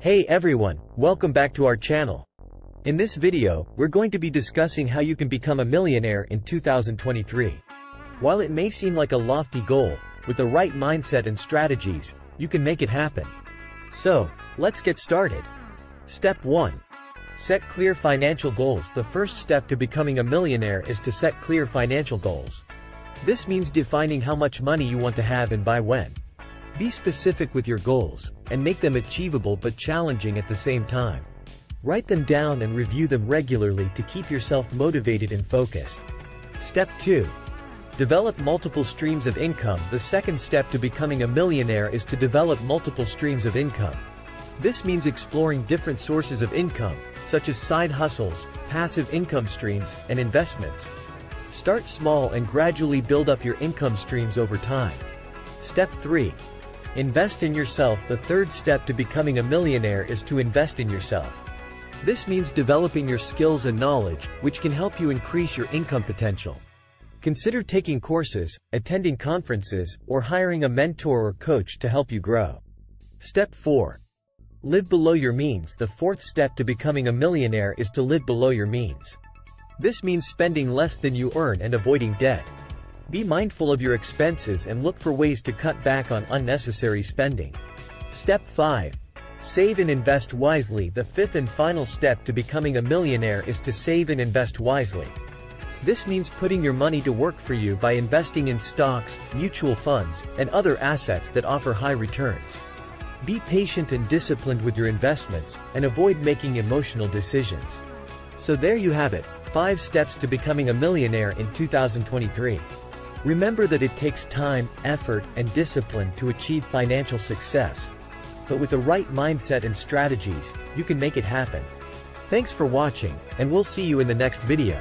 Hey everyone, welcome back to our channel. In this video, we're going to be discussing how you can become a millionaire in 2023. While it may seem like a lofty goal, with the right mindset and strategies, you can make it happen. So, let's get started. Step 1. Set clear financial goals. The first step to becoming a millionaire is to set clear financial goals. This means defining how much money you want to have and by when. Be specific with your goals, and make them achievable but challenging at the same time. Write them down and review them regularly to keep yourself motivated and focused. Step 2. Develop multiple streams of income. The second step to becoming a millionaire is to develop multiple streams of income. This means exploring different sources of income, such as side hustles, passive income streams, and investments. Start small and gradually build up your income streams over time. Step 3. Invest in yourself. The third step to becoming a millionaire is to invest in yourself. This means developing your skills and knowledge, which can help you increase your income potential. Consider taking courses, attending conferences, or hiring a mentor or coach to help you grow. Step 4. Live below your means. The fourth step to becoming a millionaire is to live below your means. This means spending less than you earn and avoiding debt. Be mindful of your expenses and look for ways to cut back on unnecessary spending. Step 5. Save and invest wisely. The fifth and final step to becoming a millionaire is to save and invest wisely. This means putting your money to work for you by investing in stocks, mutual funds, and other assets that offer high returns. Be patient and disciplined with your investments, and avoid making emotional decisions. So there you have it, 5 steps to becoming a millionaire in 2023. Remember that it takes time, effort, and discipline to achieve financial success. But with the right mindset and strategies, you can make it happen. Thanks for watching, and we'll see you in the next video.